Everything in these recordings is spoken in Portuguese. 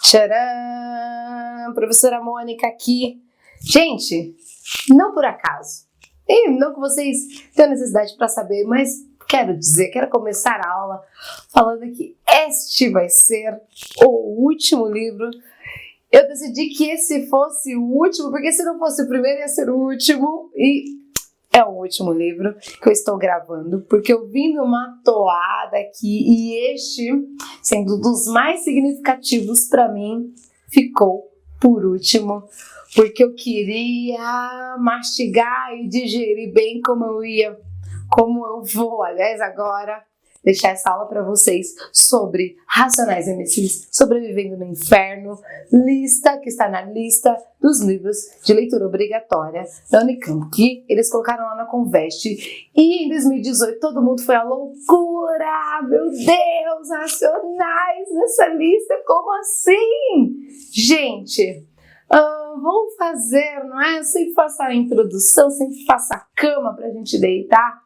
Tcharam! Professora Mônica aqui. Gente, não por acaso, e não que vocês tenham necessidade para saber, mas quero começar a aula falando que este vai ser o último livro. Eu decidi que esse fosse o último, porque se não fosse o primeiro ia ser o último, e é o último livro que eu estou gravando, porque eu vim numa toada aqui e este, sendo dos mais significativos para mim, ficou por último, porque eu queria mastigar e digerir bem como eu vou, aliás, agora deixar essa aula para vocês sobre Racionais MCs, Sobrevivendo no Inferno, lista que está na lista dos livros de leitura obrigatória da Unicamp, que eles colocaram lá na Conveste. E em 2018 todo mundo foi à loucura, meu Deus, Racionais nessa lista, como assim? Gente, vamos fazer, não é? Eu sempre faço a introdução, sempre faço a cama pra gente deitar.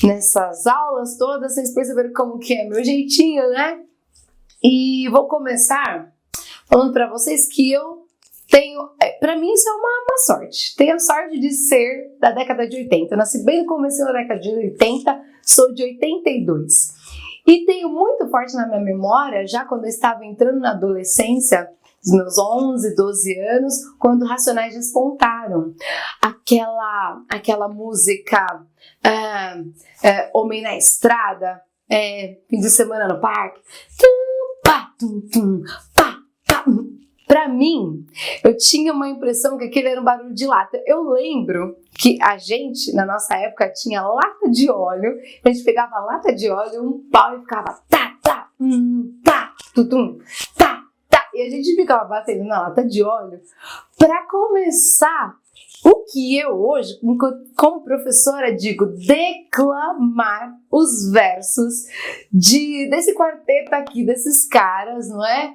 Nessas aulas todas, vocês perceberam como que é meu jeitinho, né? E vou começar falando pra vocês que eu tenho, pra mim isso é uma sorte. Tenho a sorte de ser da década de 80. Eu nasci bem no começo da década de 80, sou de 82. E tenho muito forte na minha memória, já quando eu estava entrando na adolescência, os meus 11, 12 anos, quando Racionais despontaram. Aquela música Homem na Estrada, fim de semana no parque. Pra mim, eu tinha uma impressão que aquele era um barulho de lata. Eu lembro que a gente, na nossa época, tinha lata de óleo. A gente pegava a lata de óleo, um pau e ficava e a gente ficava batendo na lata de óleo para começar o que eu hoje, como professora, digo, declamar os versos desse quarteto aqui, desses caras, não é?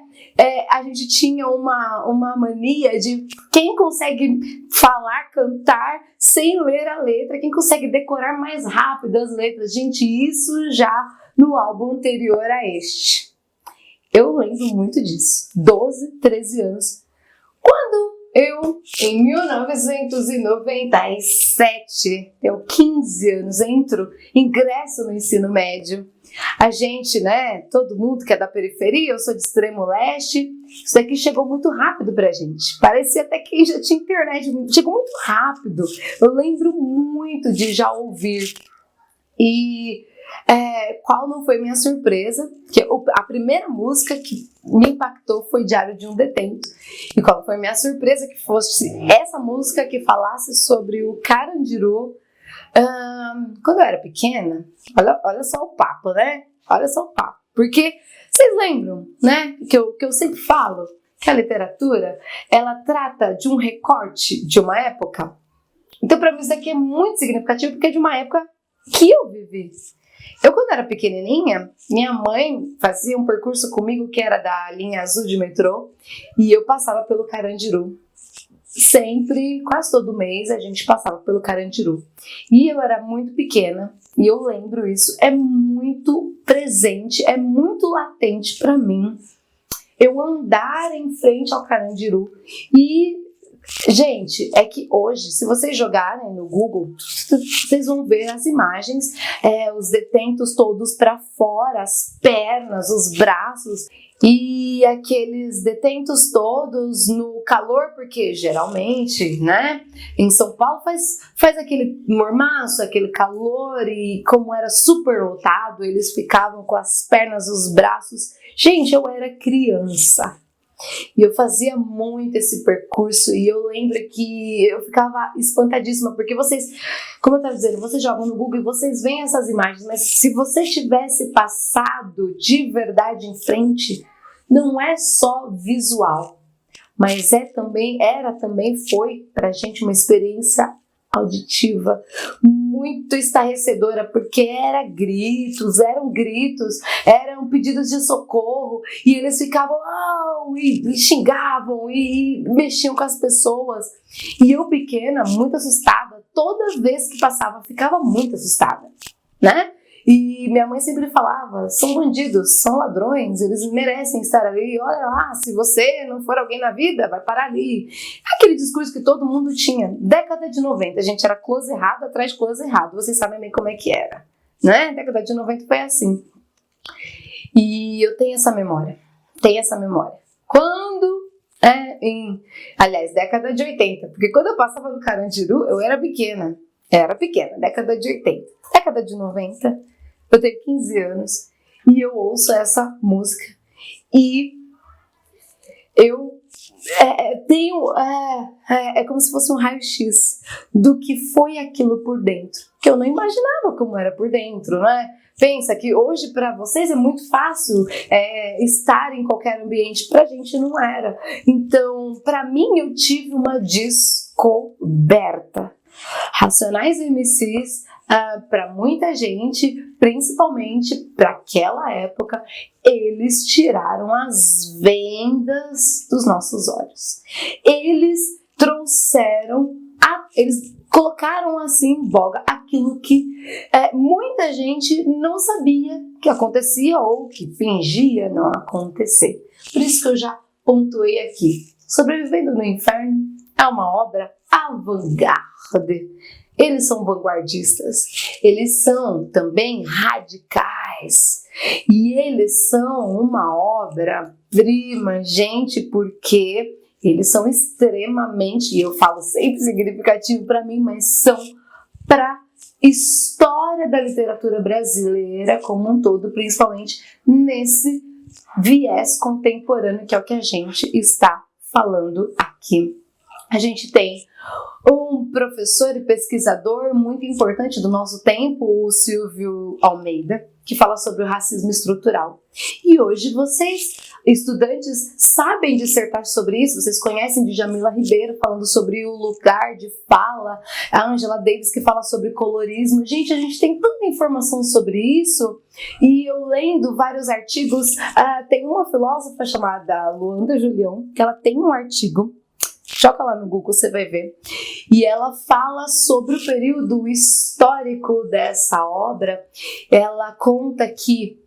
A gente tinha uma mania de quem consegue falar, cantar sem ler a letra, quem consegue decorar mais rápido as letras. Gente, isso já no álbum anterior a este. Eu lembro muito disso, 12, 13 anos, quando eu, em 1997, tenho 15 anos, ingresso no ensino médio. A gente, né, todo mundo que é da periferia, eu sou de extremo leste, isso daqui chegou muito rápido pra gente. Parecia até que já tinha internet, chegou muito rápido. Eu lembro muito de já ouvir. E qual não foi minha surpresa? Que a primeira música que me impactou foi Diário de um Detento. E qual foi minha surpresa que fosse essa música que falasse sobre o Carandiru. Quando eu era pequena, olha só o papo, né? Olha só o papo. Porque vocês lembram, né? Que eu sempre falo que a literatura, ela trata de um recorte de uma época. Então, para mim, isso aqui é muito significativo porque é de uma época que eu vivi. Eu, quando era pequenininha, minha mãe fazia um percurso comigo que era da linha azul de metrô e eu passava pelo Carandiru. Sempre, quase todo mês, a gente passava pelo Carandiru. E eu era muito pequena e eu lembro isso. É muito presente, é muito latente para mim eu andar em frente ao Carandiru. E, gente, é que hoje, se vocês jogarem no Google, vocês vão ver as imagens, os detentos todos para fora, as pernas, os braços, e aqueles detentos todos no calor, porque geralmente, né, em São Paulo faz aquele mormaço, aquele calor, e como era super lotado, eles ficavam com as pernas, os braços. Gente, eu era criança. E eu fazia muito esse percurso e eu lembro que eu ficava espantadíssima, porque vocês, como eu estava dizendo, vocês jogam no Google e vocês veem essas imagens, mas se você tivesse passado de verdade em frente, não é só visual, mas foi pra gente uma experiência auditiva muito estarrecedora, porque eram gritos, eram pedidos de socorro, e eles ficavam e xingavam e mexiam com as pessoas, e eu pequena, muito assustada, toda vez que passava, ficava muito assustada, né? E minha mãe sempre falava, são bandidos, são ladrões, eles merecem estar ali, olha lá, se você não for alguém na vida, vai parar ali. Aquele discurso que todo mundo tinha, década de 90, a gente era close errado atrás de close errado, vocês sabem bem como é que era, né? Década de 90 foi assim. E eu tenho essa memória. Quando, aliás, década de 80, porque quando eu passava no Carandiru, eu era pequena, década de 80. Década de 90, eu tenho 15 anos e eu ouço essa música e eu tenho, é como se fosse um raio-x do que foi aquilo por dentro, que eu não imaginava como era por dentro, não é? Pensa que hoje para vocês é muito fácil estar em qualquer ambiente, pra gente não era. Então, para mim, eu tive uma descoberta. Racionais MCs, para muita gente, principalmente para aquela época, eles tiraram as vendas dos nossos olhos. Eles trouxeram, eles colocaram assim em voga aquilo que muita gente não sabia que acontecia ou que fingia não acontecer. Por isso que eu já pontuei aqui. Sobrevivendo no Inferno é uma obra avant-garde. Eles são vanguardistas, eles são também radicais e eles são uma obra-prima, gente, porque eles são extremamente, e eu falo sempre significativo para mim, mas são para a história da literatura brasileira como um todo, principalmente nesse viés contemporâneo que é o que a gente está falando aqui. A gente tem um professor e pesquisador muito importante do nosso tempo, o Silvio Almeida, que fala sobre o racismo estrutural. E hoje vocês, estudantes, sabem dissertar sobre isso, vocês conhecem Djamila Ribeiro falando sobre o lugar de fala, a Angela Davis que fala sobre colorismo. Gente, a gente tem tanta informação sobre isso, e eu lendo vários artigos, tem uma filósofa chamada Luanda Julião, que ela tem um artigo, joga lá no Google, você vai ver. E ela fala sobre o período histórico dessa obra. Ela conta que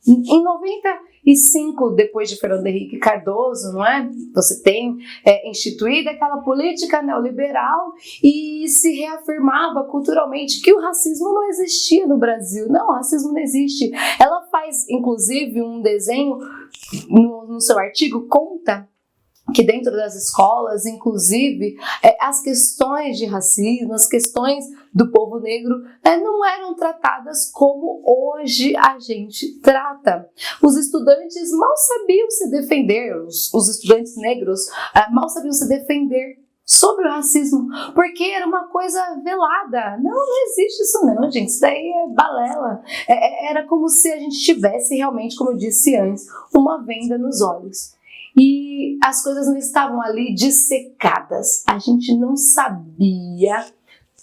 em 95, depois de Fernando Henrique Cardoso, não é? Você tem instituída aquela política neoliberal e se reafirmava culturalmente que o racismo não existia no Brasil. Não, o racismo não existe. Ela faz, inclusive, um desenho no seu artigo, conta que dentro das escolas, inclusive, as questões de racismo, as questões do povo negro não eram tratadas como hoje a gente trata. Os estudantes mal sabiam se defender, os estudantes negros mal sabiam se defender sobre o racismo, porque era uma coisa velada. Não existe isso não, gente, isso daí é balela. Era como se a gente tivesse realmente, como eu disse antes, uma venda nos olhos. E as coisas não estavam ali dissecadas. A gente não sabia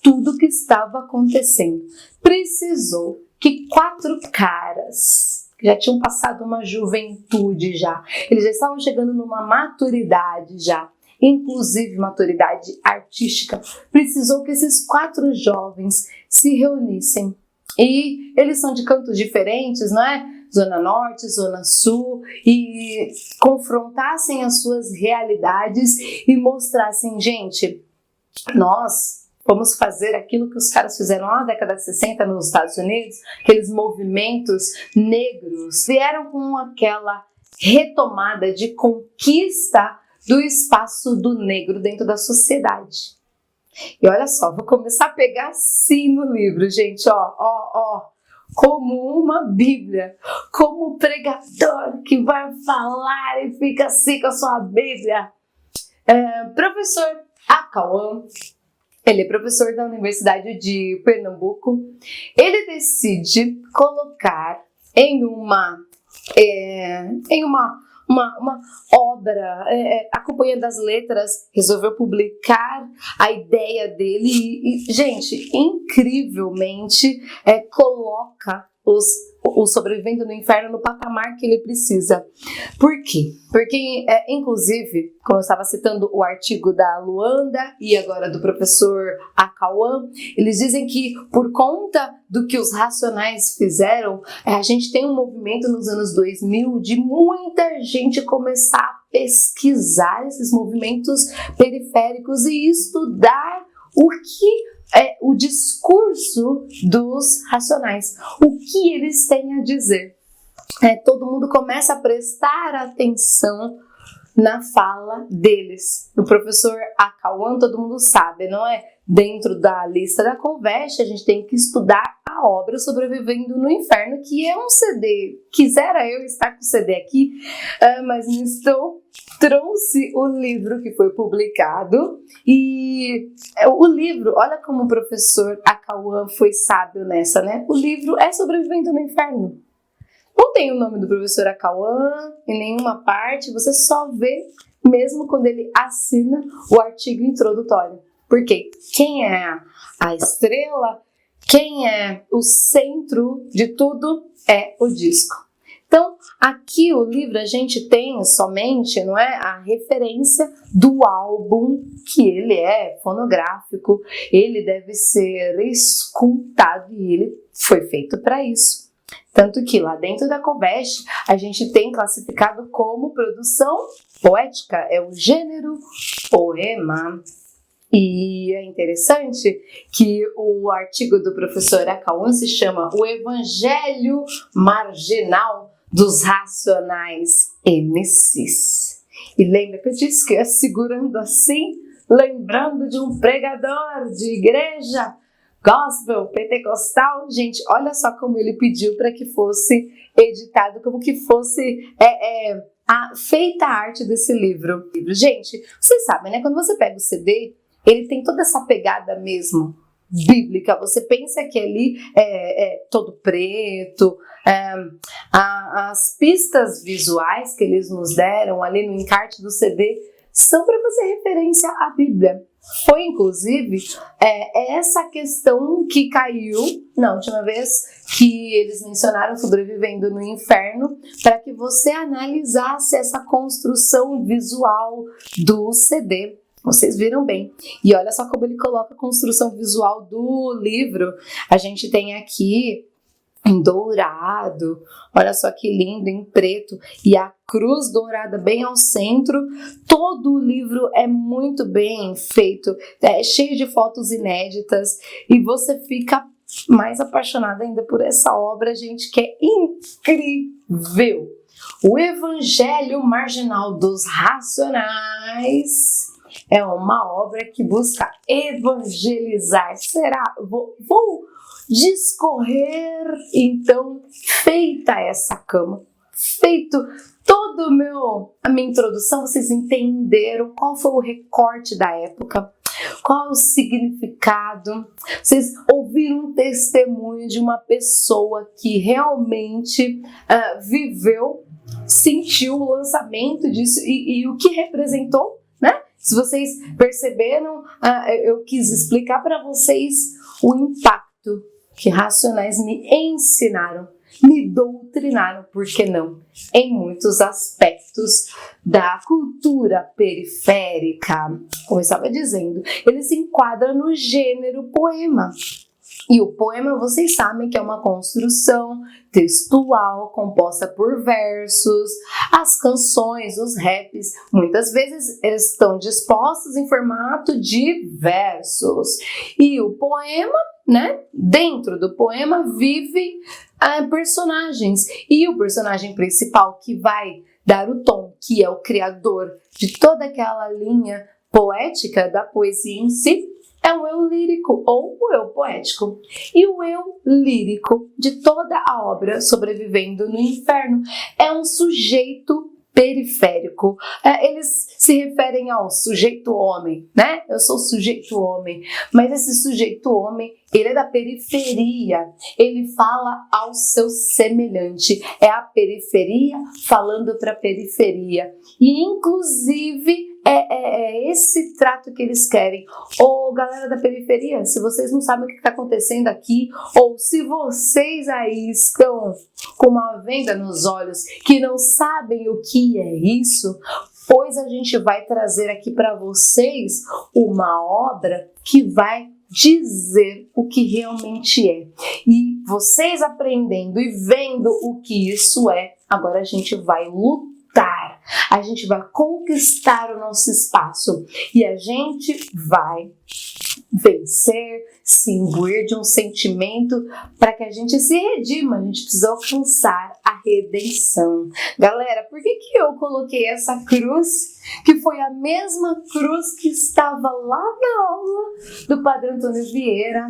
tudo o que estava acontecendo. Precisou que 4 caras, que já tinham passado uma juventude já, eles já estavam chegando numa maturidade já, inclusive maturidade artística, precisou que esses 4 jovens se reunissem. E eles são de cantos diferentes, não é? Zona Norte, Zona Sul, e confrontassem as suas realidades e mostrassem, gente, nós vamos fazer aquilo que os caras fizeram lá na década de 60 nos Estados Unidos, aqueles movimentos negros, vieram com aquela retomada de conquista do espaço do negro dentro da sociedade. E olha só, vou começar a pegar sim no livro, gente, ó. Como uma Bíblia, como um pregador que vai falar e fica assim com a sua Bíblia. Professor Acauã, ele é professor da Universidade de Pernambuco. Ele decide colocar em uma obra, acompanhando as letras, resolveu publicar a ideia dele e gente, incrivelmente coloca o sobrevivendo no inferno no patamar que ele precisa. Por quê? Porque, inclusive, como eu estava citando o artigo da Luanda e agora do professor Acauã, eles dizem que por conta do que os Racionais fizeram, a gente tem um movimento nos anos 2000 de muita gente começar a pesquisar esses movimentos periféricos e estudar o que é o discurso dos Racionais, o que eles têm a dizer. Todo mundo começa a prestar atenção na fala deles. O professor Acauã, todo mundo sabe, não é? Dentro da lista da Conveste, a gente tem que estudar a obra Sobrevivendo no Inferno, que é um CD. Quisera eu estar com o CD aqui, mas não estou. Trouxe o livro que foi publicado e o livro, olha como o professor Acauã foi sábio nessa, né? O livro é Sobrevivendo no Inferno. Não tem o nome do professor Acauã em nenhuma parte, você só vê mesmo quando ele assina o artigo introdutório. Porque quem é a estrela, quem é o centro de tudo é o disco. Então, aqui o livro a gente tem somente, não é, a referência do álbum, que ele é fonográfico, ele deve ser escutado e ele foi feito para isso. Tanto que lá dentro da Conveste a gente tem classificado como produção poética, é o gênero poema. E é interessante que o artigo do professor Acauã se chama O Evangelho Marginal dos Racionais MCs. E lembra que eu disse que eu ia segurando assim, lembrando de um pregador de igreja gospel, pentecostal. Gente, olha só como ele pediu para que fosse editado, como que fosse feita a arte desse livro. Gente, vocês sabem, né? Quando você pega o CD, ele tem toda essa pegada mesmo bíblica. Você pensa que ali é todo preto. As pistas visuais que eles nos deram ali no encarte do CD são para fazer referência à Bíblia. Foi, inclusive, essa questão que caiu na última vez que eles mencionaram Sobrevivendo no Inferno, para que você analisasse essa construção visual do CD. Vocês viram bem. E olha só como ele coloca a construção visual do livro. A gente tem aqui em dourado, olha só que lindo, em preto, e a cruz dourada bem ao centro. Todo o livro é muito bem feito, cheio de fotos inéditas, e você fica mais apaixonada ainda por essa obra, gente, que é incrível. O Evangelho Marginal dos Racionais é uma obra que busca evangelizar. Será? Vou discorrer, então, feita essa cama, feito toda a minha introdução, vocês entenderam qual foi o recorte da época, qual o significado. Vocês ouviram um testemunho de uma pessoa que realmente viveu, sentiu o lançamento disso e o que representou, né? Se vocês perceberam, eu quis explicar para vocês o impacto que Racionais me ensinaram, me doutrinaram, por que não, em muitos aspectos da cultura periférica. Como eu estava dizendo, ele se enquadra no gênero poema. E o poema, vocês sabem que é uma construção textual composta por versos. As canções, os raps, muitas vezes eles estão dispostos em formato de versos. E o poema, né? Dentro do poema vive personagens. E o personagem principal que vai dar o tom, que é o criador de toda aquela linha poética da poesia em si, é o eu lírico ou o eu poético. E o eu lírico de toda a obra Sobrevivendo no Inferno é um sujeito periférico. Eles se referem ao sujeito homem, né? Eu sou sujeito homem, mas esse sujeito homem, ele é da periferia, ele fala ao seu semelhante, é a periferia falando para a periferia. E inclusive é esse trato que eles querem. Ou galera da periferia, se vocês não sabem o que está acontecendo aqui, ou se vocês aí estão com uma venda nos olhos, que não sabem o que é isso, pois a gente vai trazer aqui para vocês uma obra que vai dizer o que realmente é. E vocês aprendendo e vendo o que isso é, agora a gente vai lutar, a gente vai conquistar o nosso espaço e a gente vai vencer, se imbuir de um sentimento para que a gente se redima, a gente precisa alcançar a redenção. Galera, por que eu coloquei essa cruz, que foi a mesma cruz que estava lá na aula do Padre Antônio Vieira?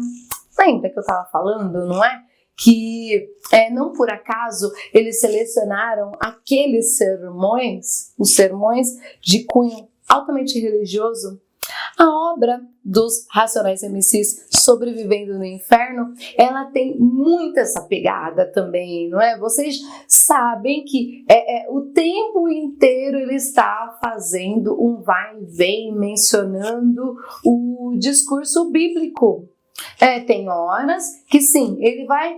Lembra que eu estava falando, não é? Que não por acaso eles selecionaram aqueles sermões, os sermões de cunho altamente religioso. A obra dos Racionais MCs, Sobrevivendo no Inferno, ela tem muito essa pegada também, não é? Vocês sabem que o tempo inteiro ele está fazendo um vai e vem, mencionando o discurso bíblico. Tem horas que sim, ele vai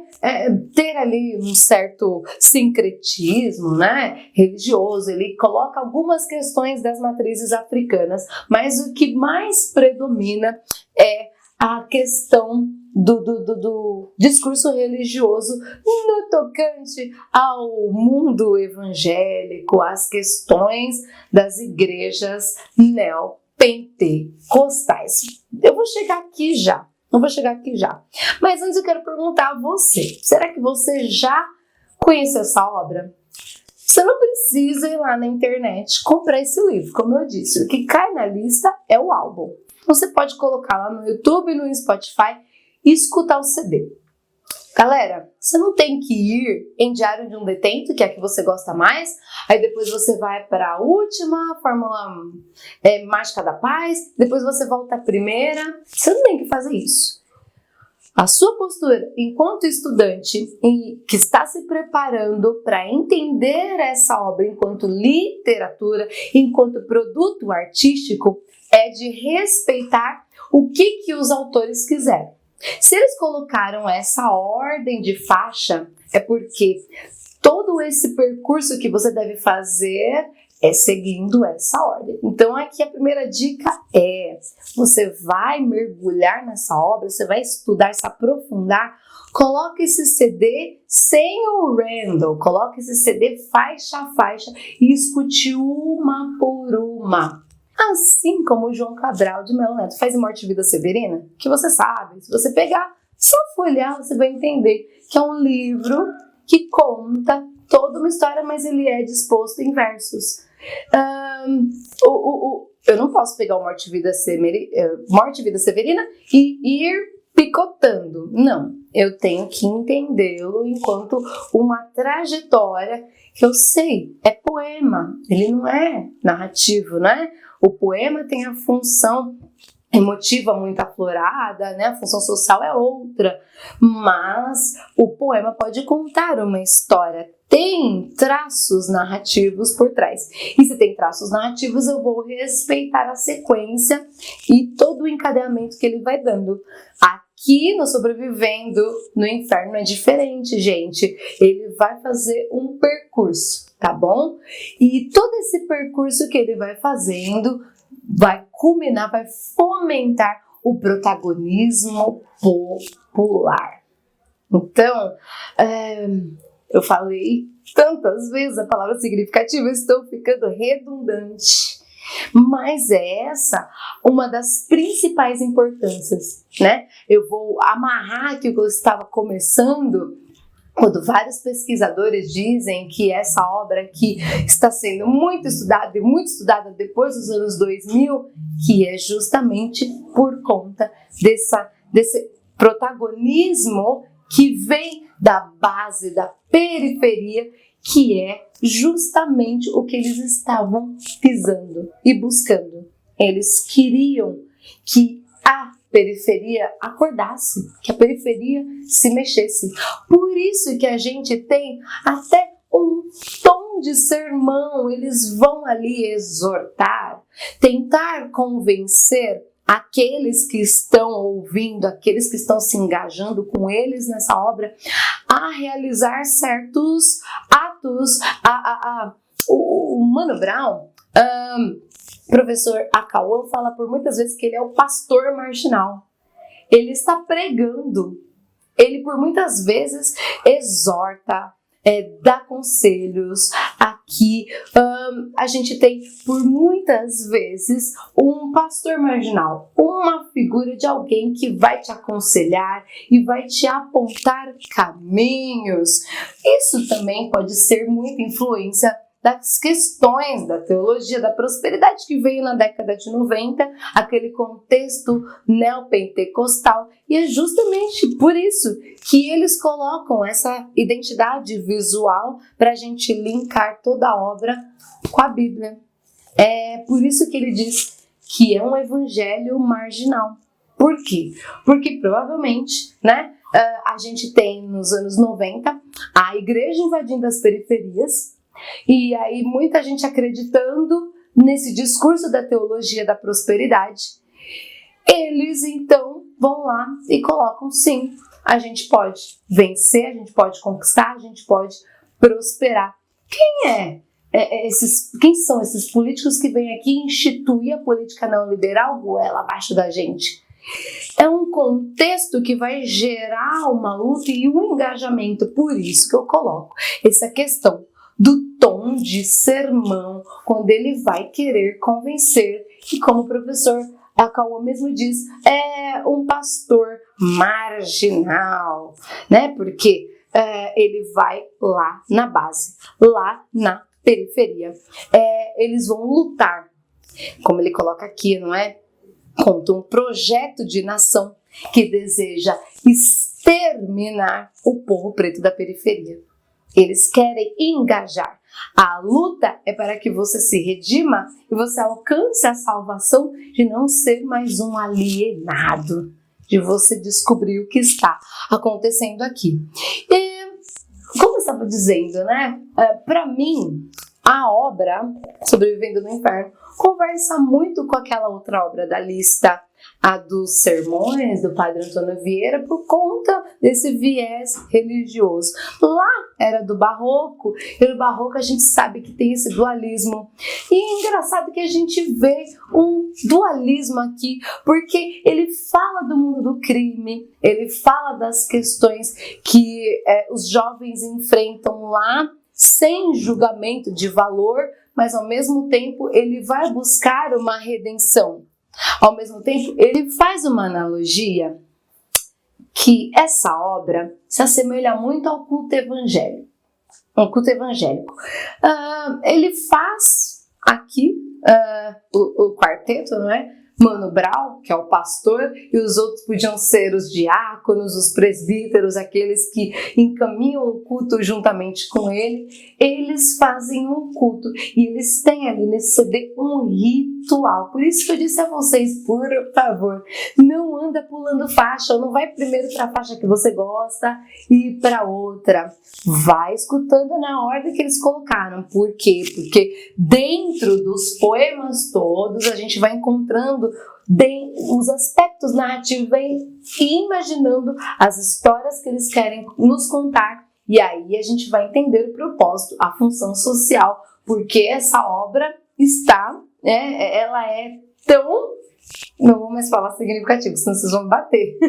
ter ali um certo sincretismo, né, religioso, ele coloca algumas questões das matrizes africanas, mas o que mais predomina é a questão do discurso religioso no tocante ao mundo evangélico, às questões das igrejas neopentecostais. Eu vou chegar aqui já. Não vou chegar aqui já. Mas antes eu quero perguntar a você. Será que você já conhece essa obra? Você não precisa ir lá na internet comprar esse livro. Como eu disse, o que cai na lista é o álbum. Você pode colocar lá no YouTube, no Spotify e escutar o CD. Galera, você não tem que ir em Diário de um Detento, que é a que você gosta mais, aí depois você vai para a última, Fórmula Mágica da Paz, depois você volta à primeira. Você não tem que fazer isso. A sua postura enquanto estudante que está se preparando para entender essa obra enquanto literatura, enquanto produto artístico, é de respeitar o que os autores quiseram. Se eles colocaram essa ordem de faixa, é porque todo esse percurso que você deve fazer é seguindo essa ordem. Então aqui a primeira dica você vai mergulhar nessa obra, você vai estudar, se aprofundar, coloque esse CD sem o Randall, coloque esse CD faixa a faixa e escute uma por uma. Assim como o João Cabral de Melo Neto faz em Morte e Vida Severina, que você sabe, se você pegar, só folhear, você vai entender que é um livro que conta toda uma história, mas ele é disposto em versos. Eu não posso pegar o Morte e Vida Severina e ir picotando. Não, eu tenho que entendê-lo enquanto uma trajetória que eu sei, é poema, ele não é narrativo, né? O poema tem a função emotiva muito aflorada, né? A função social é outra, mas o poema pode contar uma história, tem traços narrativos por trás. E se tem traços narrativos, eu vou respeitar a sequência e todo o encadeamento que ele vai dando. Aqui no Sobrevivendo no Inferno é diferente, gente. Ele vai fazer um percurso, tá bom? E todo esse percurso que ele vai fazendo vai culminar, vai fomentar o protagonismo popular. Então, eu falei tantas vezes a palavra significativa, estou ficando redundante. Mas é essa uma das principais importâncias, né? Eu vou amarrar aqui o que eu estava começando, quando vários pesquisadores dizem que essa obra aqui está sendo muito estudada e muito estudada depois dos anos 2000, que é justamente por conta desse protagonismo que vem da base, da periferia, que é justamente o que eles estavam pisando e buscando. Eles queriam que a periferia acordasse, que a periferia se mexesse. Por isso que a gente tem até um tom de sermão, eles vão ali exortar, tentar convencer aqueles que estão ouvindo, aqueles que estão se engajando com eles nessa obra, a realizar certos atos. O Mano Brown, professor Acauã, fala por muitas vezes que ele é o pastor marginal. Ele está pregando, ele por muitas vezes exorta, dá conselhos. Aqui a gente tem por muitas vezes um pastor marginal, uma figura de alguém que vai te aconselhar e vai te apontar caminhos. Isso também pode ser muita influência das questões da teologia da prosperidade que veio na década de 90, aquele contexto neopentecostal, e é justamente por isso que eles colocam essa identidade visual para a gente linkar toda a obra com a Bíblia. É por isso que ele diz que é um evangelho marginal. Por quê? Porque provavelmente, a gente tem nos anos 90 a igreja invadindo as periferias, e aí muita gente acreditando nesse discurso da teologia da prosperidade. Eles então vão lá e colocam: sim, a gente pode vencer, a gente pode conquistar, a gente pode prosperar. Quem são esses políticos que vêm aqui instituir a política neoliberal goela abaixo da gente? É um contexto que vai gerar uma luta e um engajamento. Por isso que eu coloco essa questão do tom de sermão, quando ele vai querer convencer, e como o professor Acauã mesmo diz, é um pastor marginal, Porque ele vai lá na base, lá na periferia. Eles vão lutar, como ele coloca aqui, contra um projeto de nação que deseja exterminar o povo preto da periferia. Eles querem engajar. A luta é para que você se redima e você alcance a salvação de não ser mais um alienado, de você descobrir o que está acontecendo aqui. E, como eu estava dizendo, para mim, a obra Sobrevivendo no Inferno conversa muito com aquela outra obra da lista, a dos sermões do Padre Antônio Vieira, por conta desse viés religioso. Lá era do Barroco, e no Barroco a gente sabe que tem esse dualismo. E é engraçado que a gente vê um dualismo aqui, porque ele fala do mundo do crime, ele fala das questões que os jovens enfrentam lá, sem julgamento de valor, mas ao mesmo tempo ele vai buscar uma redenção. Ao mesmo tempo, ele faz uma analogia que essa obra se assemelha muito ao culto evangélico. Um culto evangélico. Ele faz aqui o quarteto, Mano Brown, que é o pastor, e os outros podiam ser os diáconos, os presbíteros, aqueles que encaminham o culto juntamente com ele. Eles fazem um culto e eles têm ali nesse CD um ritual. Por isso que eu disse a vocês, por favor, não anda pulando faixa, ou não vai primeiro para a faixa que você gosta e para outra. Vai escutando na ordem que eles colocaram. Por quê? Porque dentro dos poemas todos a gente vai encontrando os aspectos narrativos, vem imaginando as histórias que eles querem nos contar, e aí a gente vai entender o propósito, a função social, porque essa obra está, ela é tão, não vou mais falar significativo, senão vocês vão me bater,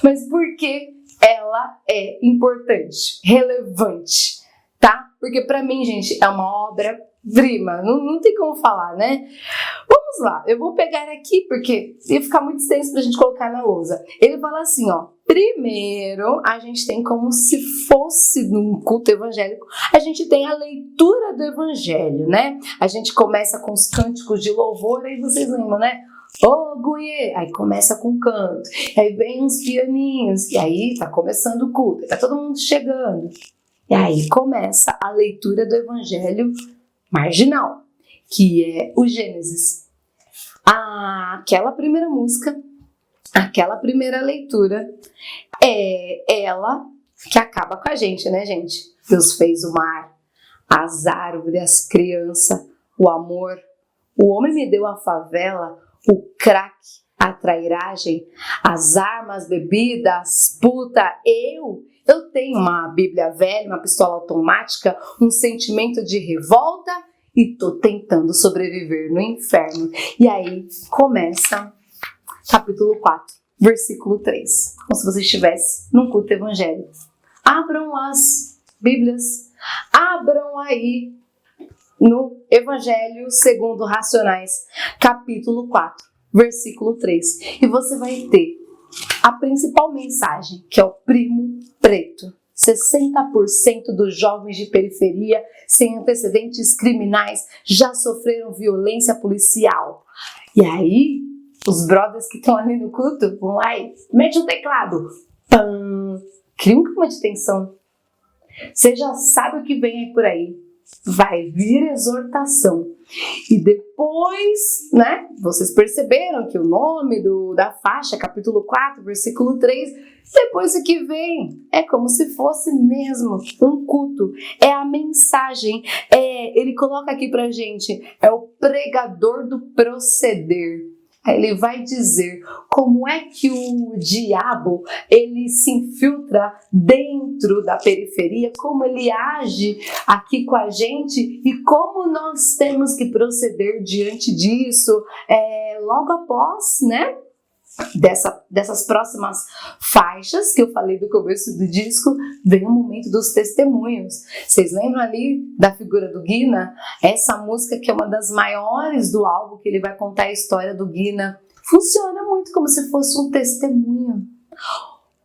mas porque ela é importante, relevante, tá? Porque para mim, gente, é uma obra-prima, não tem como falar, Vamos lá, eu vou pegar aqui porque ia ficar muito extenso pra gente colocar na lousa. Ele fala assim, primeiro a gente tem como se fosse num culto evangélico, a gente tem a leitura do evangelho, A gente começa com os cânticos de louvor, aí vocês lembram, Ô, Guiê! Aí começa com canto, aí vem uns pianinhos, e aí tá começando o culto, tá todo mundo chegando. E aí começa a leitura do evangelho marginal, que é o Gênesis. Aquela primeira música, aquela primeira leitura, ela que acaba com a gente, né, gente? Deus fez o mar, as árvores, as crianças, o amor. O homem me deu a favela, o crack, a trairagem, as armas, bebidas, puta. Eu tenho uma Bíblia velha, uma pistola automática, um sentimento de revolta e tô tentando sobreviver no inferno. E aí começa capítulo 4, versículo 3. Como se você estivesse num culto evangélico. Abram as Bíblias, abram aí no Evangelho segundo Racionais, capítulo 4, versículo 3. E você vai ter a principal mensagem, que é o primo preto. 60% dos jovens de periferia sem antecedentes criminais já sofreram violência policial. E aí, os brothers que estão ali no culto vão lá e mete o teclado. Pam! Cria um clima de tensão. Você já sabe o que vem aí por aí. Vai vir exortação. E depois, né, vocês perceberam que o nome da faixa, capítulo 4, versículo 3, depois o que vem é como se fosse mesmo um culto. É a mensagem, ele coloca aqui pra gente, é o pregador do proceder. Ele vai dizer como é que o diabo ele se infiltra dentro da periferia, como ele age aqui com a gente e como nós temos que proceder diante disso. Logo após, né, dessas próximas faixas que eu falei do começo do disco, vem o momento dos testemunhos. Vocês lembram ali da figura do Guina? Essa música que é uma das maiores do álbum, que ele vai contar a história do Guina, funciona muito como se fosse um testemunho.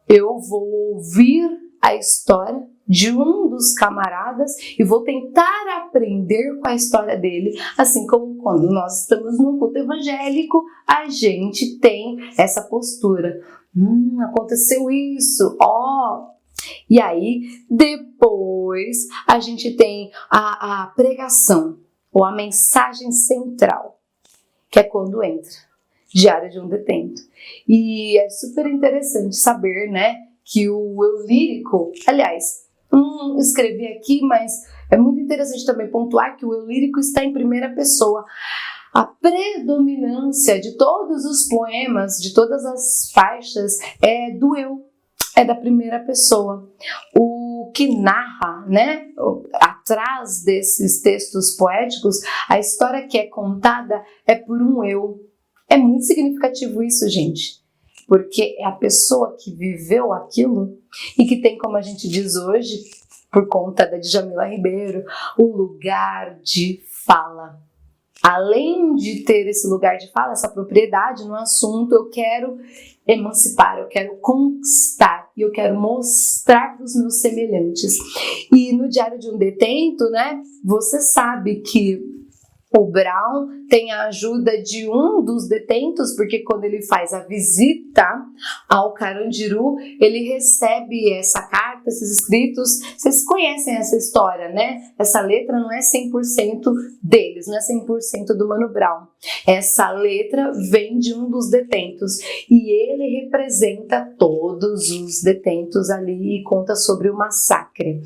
Eu vou ouvir a história de um dos camaradas e vou tentar aprender com a história dele, assim como quando nós estamos num culto evangélico, a gente tem essa postura. Aconteceu isso, E aí, depois, a gente tem a pregação, ou a mensagem central, que é quando entra, Diário de um Detento. E é super interessante saber, né, que o eu lírico, aliás, escrevi aqui, mas é muito interessante também pontuar que o eu lírico está em primeira pessoa. A predominância de todos os poemas, de todas as faixas, é do eu, é da primeira pessoa. O que narra, né, atrás desses textos poéticos, a história que é contada é por um eu. É muito significativo isso, gente, porque é a pessoa que viveu aquilo e que tem, como a gente diz hoje, por conta da Djamila Ribeiro, o lugar de fala. Além de ter esse lugar de fala, essa propriedade no assunto, eu quero emancipar, eu quero conquistar e eu quero mostrar para os meus semelhantes. E no Diário de um Detento, né, você sabe que o Brown tem a ajuda de um dos detentos, porque quando ele faz a visita ao Carandiru, ele recebe essa carta, esses escritos. Vocês conhecem essa história, né? Essa letra não é 100% deles, não é 100% do Mano Brown. Essa letra vem de um dos detentos e ele representa todos os detentos ali e conta sobre o massacre.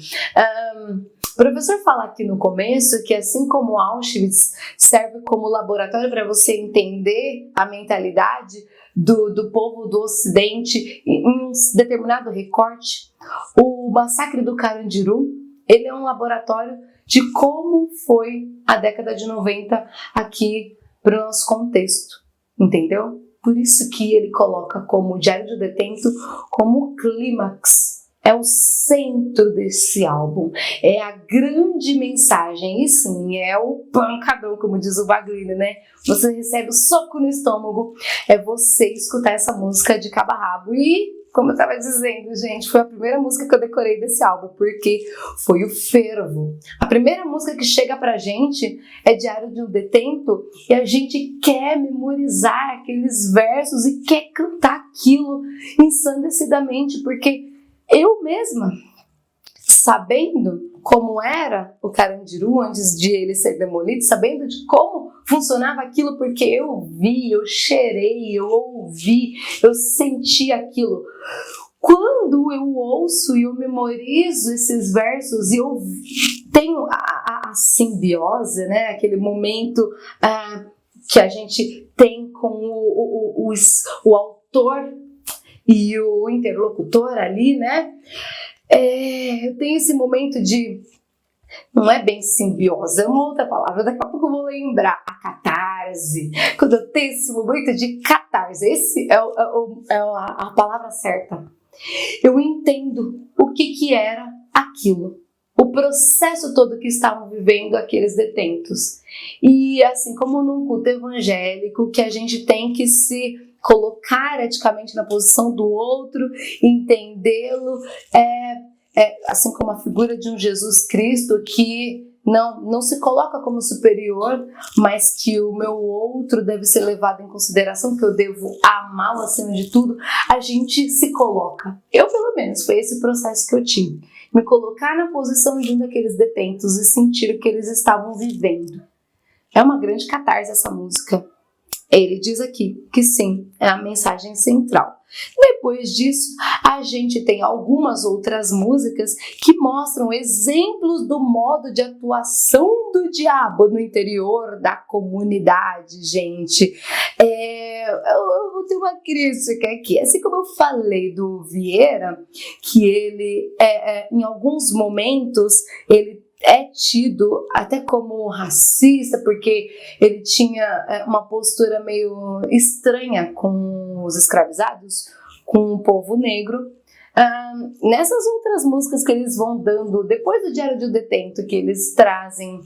O professor fala aqui no começo que, assim como Auschwitz serve como laboratório para você entender a mentalidade do povo do Ocidente em um determinado recorte, o massacre do Carandiru, ele é um laboratório de como foi a década de 90 aqui para o nosso contexto, entendeu? Por isso que ele coloca como o Diário do Detento como o clímax. É o centro desse álbum, é a grande mensagem, e sim, é o pancadão, como diz o Wagner, né? Você recebe o soco no estômago, é você escutar essa música de cabo a rabo. E, como eu estava dizendo, gente, foi a primeira música que eu decorei desse álbum, porque foi o fervo. A primeira música que chega pra gente é Diário de um Detento, e a gente quer memorizar aqueles versos e quer cantar aquilo ensandecidamente, porque eu mesma, sabendo como era o Carandiru antes de ele ser demolido, sabendo de como funcionava aquilo, porque eu vi, eu cheirei, eu ouvi, eu senti aquilo. Quando eu ouço e eu memorizo esses versos e eu tenho a simbiose, né? Aquele momento que a gente tem com o autor e o interlocutor ali, né? Eu tenho esse momento de... Não é bem simbiose, é uma outra palavra, daqui a pouco eu vou lembrar. A catarse. Quando eu tenho esse momento de catarse, esse é a palavra certa. Eu entendo o que era aquilo, o processo todo que estavam vivendo aqueles detentos. E assim como num culto evangélico, que a gente tem que se colocar eticamente na posição do outro, entendê-lo, assim como a figura de um Jesus Cristo que não se coloca como superior, mas que o meu outro deve ser levado em consideração, que eu devo amá-lo acima de tudo, a gente se coloca. Eu, pelo menos, foi esse processo que eu tive. Me colocar na posição de um daqueles detentos e sentir o que eles estavam vivendo. É uma grande catarse essa música. Ele diz aqui que sim, é a mensagem central. Depois disso, a gente tem algumas outras músicas que mostram exemplos do modo de atuação do diabo no interior da comunidade, gente. Eu vou ter uma crítica aqui. Assim como eu falei do Vieira, que ele, em alguns momentos, ele é tido até como racista, porque ele tinha uma postura meio estranha com os escravizados, com o povo negro. Nessas outras músicas que eles vão dando, depois do Diário de um Detento, que eles trazem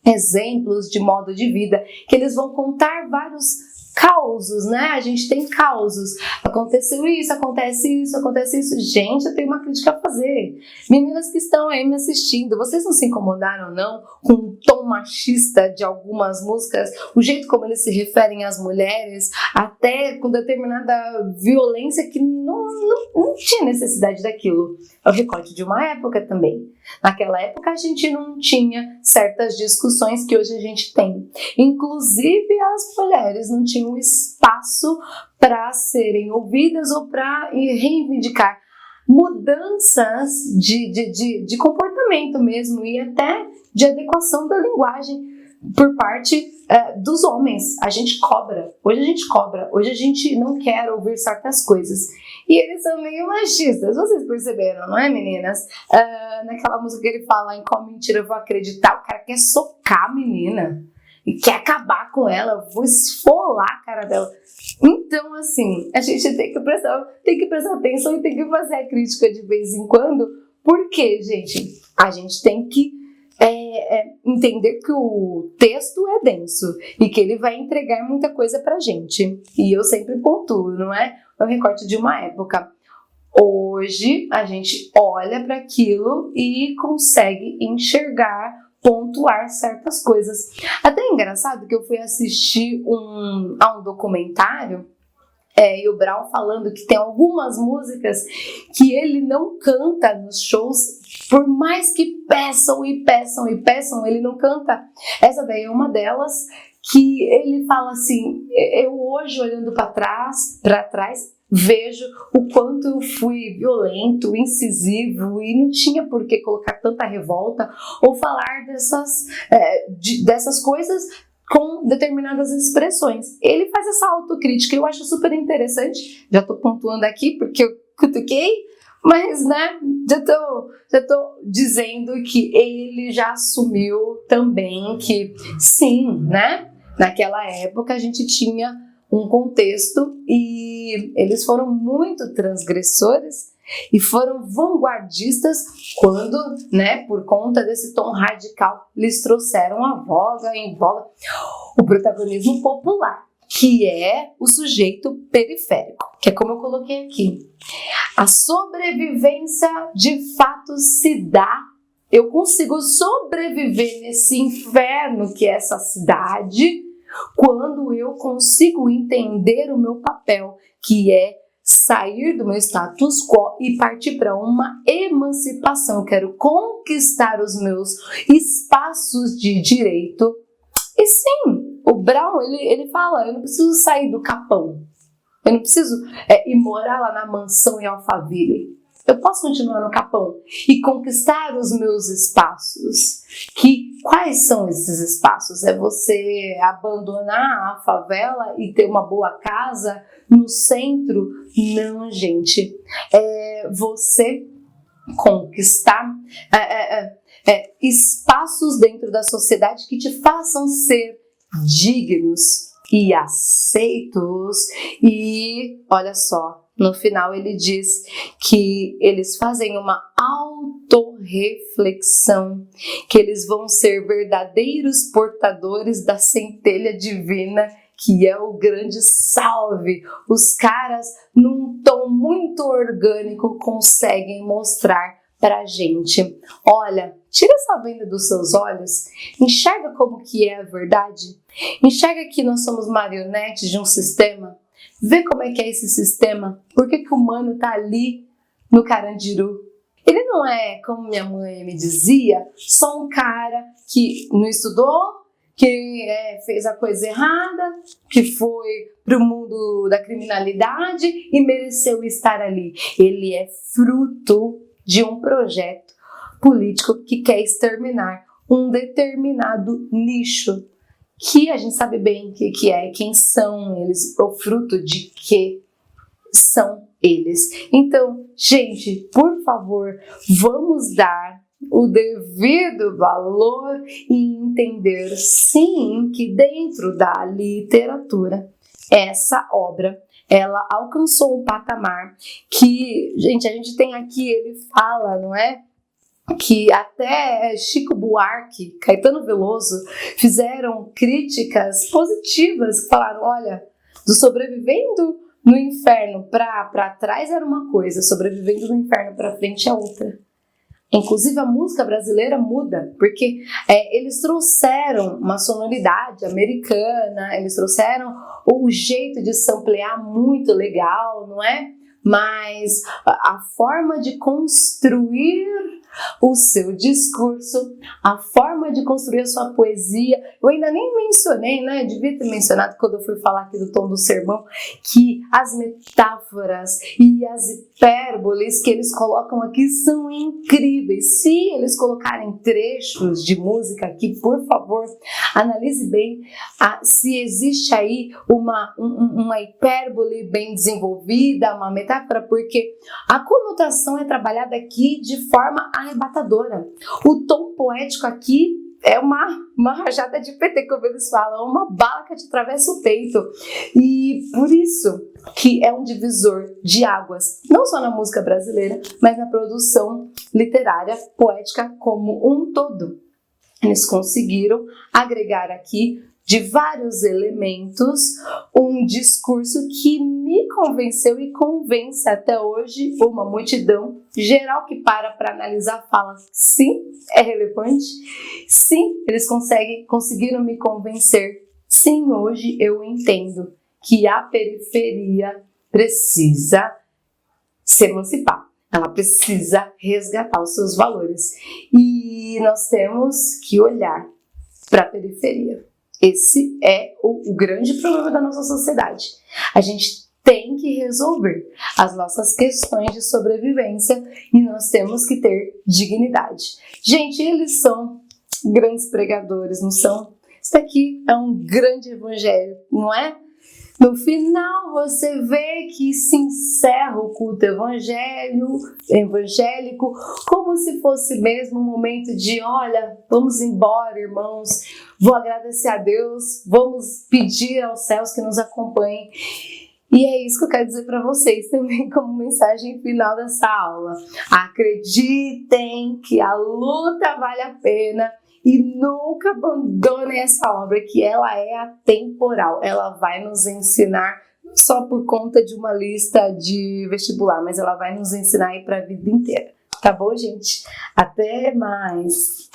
exemplos de modo de vida, que eles vão contar vários causos, né? A gente tem causos. Aconteceu isso, acontece isso, acontece isso. Gente, eu tenho uma crítica a fazer. Meninas que estão aí me assistindo, vocês não se incomodaram, não? Com o tom machista de algumas músicas, o jeito como eles se referem às mulheres, até com determinada violência que não tinha necessidade daquilo. É o recorte de uma época também. Naquela época a gente não tinha certas discussões que hoje a gente tem. Inclusive as mulheres não tinham espaço para serem ouvidas ou para reivindicar mudanças de comportamento mesmo e até de adequação da linguagem por parte dos homens. A gente cobra. Hoje a gente cobra. Hoje a gente não quer ouvir certas coisas. E eles são meio machistas. Vocês perceberam, não é, meninas? Naquela música que ele fala em qual mentira eu vou acreditar, o cara quer socar a menina e quer acabar com ela, vou esfolar a cara dela. Então, assim, a gente tem que prestar atenção e tem que fazer a crítica de vez em quando. Por quê, gente? A gente tem que entender que o texto é denso e que ele vai entregar muita coisa pra gente. E eu sempre pontuo, não é? É um recorte de uma época. Hoje, a gente olha para aquilo e consegue enxergar, pontuar certas coisas. Até é engraçado que eu fui assistir a um documentário e o Brown falando que tem algumas músicas que ele não canta nos shows, por mais que peçam, ele não canta. Essa daí é uma delas que ele fala assim, eu hoje olhando para trás, vejo o quanto eu fui violento, incisivo e não tinha por que colocar tanta revolta ou falar dessas coisas com determinadas expressões. Ele faz essa autocrítica, eu acho super interessante. Já tô pontuando aqui porque eu cutuquei, mas né, já tô dizendo que ele já assumiu também que sim, né? Naquela época a gente tinha um contexto e eles foram muito transgressores e foram vanguardistas quando, né, por conta desse tom radical, lhes trouxeram em voga o protagonismo popular, que é o sujeito periférico, que é como eu coloquei aqui. A sobrevivência de fato se dá. Eu consigo sobreviver nesse inferno que é essa cidade quando eu consigo entender o meu papel, que é sair do meu status quo e partir para uma emancipação. Eu quero conquistar os meus espaços de direito. E sim, o Brown, ele fala, eu não preciso sair do capão. Eu não preciso ir morar lá na mansão em Alphaville. Eu posso continuar no Capão e conquistar os meus espaços. Quais são esses espaços? É você abandonar a favela e ter uma boa casa no centro? Não, gente. É você conquistar espaços dentro da sociedade que te façam ser dignos e aceitos. E olha só, no final ele diz que eles fazem uma autorreflexão, que eles vão ser verdadeiros portadores da centelha divina, que é o grande salve. Os caras, num tom muito orgânico, conseguem mostrar pra gente: olha, tira essa venda dos seus olhos, enxerga como que é a verdade, enxerga que nós somos marionetes de um sistema, vê como é que é esse sistema, por que o humano tá ali no Carandiru. Ele não é, como minha mãe me dizia, só um cara que não estudou, que fez a coisa errada, que foi para o mundo da criminalidade e mereceu estar ali. Ele é fruto de um projeto político que quer exterminar um determinado nicho, que a gente sabe bem o que é, quem são eles, o fruto de que são eles. Então, gente, por favor, vamos dar o devido valor e entender, sim, que dentro da literatura, essa obra, ela alcançou um patamar que, gente, a gente tem aqui, ele fala, não é? Que até Chico Buarque, Caetano Veloso fizeram críticas positivas, que falaram, olha, do Sobrevivendo no Inferno para trás era uma coisa, Sobrevivendo no Inferno para frente é outra. Inclusive a música brasileira muda, porque eles trouxeram uma sonoridade americana, eles trouxeram o jeito de samplear muito legal, não é? Mas a forma de construir o seu discurso, a forma de construir a sua poesia, eu ainda nem mencionei, né? Devia ter mencionado quando eu fui falar aqui do tom do sermão, que as metáforas e as hipérboles que eles colocam aqui são incríveis. Se eles colocarem trechos de música aqui, por favor, analise bem se existe aí uma hipérbole bem desenvolvida, uma metáfora, porque a conotação é trabalhada aqui de forma arrebatadora. O tom poético aqui é uma rajada de PT, como eles falam, uma bala que te atravessa o peito. E por isso que é um divisor de águas, não só na música brasileira, mas na produção literária, poética como um todo. Eles conseguiram agregar aqui de vários elementos um discurso que me convenceu e convence até hoje uma multidão geral que para analisar fala, sim, é relevante, sim, eles conseguiram me convencer, sim, hoje eu entendo que a periferia precisa se emancipar, ela precisa resgatar os seus valores e nós temos que olhar para a periferia. Esse é o grande problema da nossa sociedade. A gente tem que resolver as nossas questões de sobrevivência e nós temos que ter dignidade. Gente, eles são grandes pregadores, não são? Isso daqui é um grande evangelho, não é? No final você vê que se encerra o culto evangélico como se fosse mesmo um momento de, olha, vamos embora, irmãos, vou agradecer a Deus, vamos pedir aos céus que nos acompanhem. E é isso que eu quero dizer para vocês também como mensagem final dessa aula. Acreditem que a luta vale a pena. E nunca abandonem essa obra, que ela é atemporal. Ela vai nos ensinar, não só por conta de uma lista de vestibular, mas ela vai nos ensinar aí para a vida inteira. Tá bom, gente? Até mais!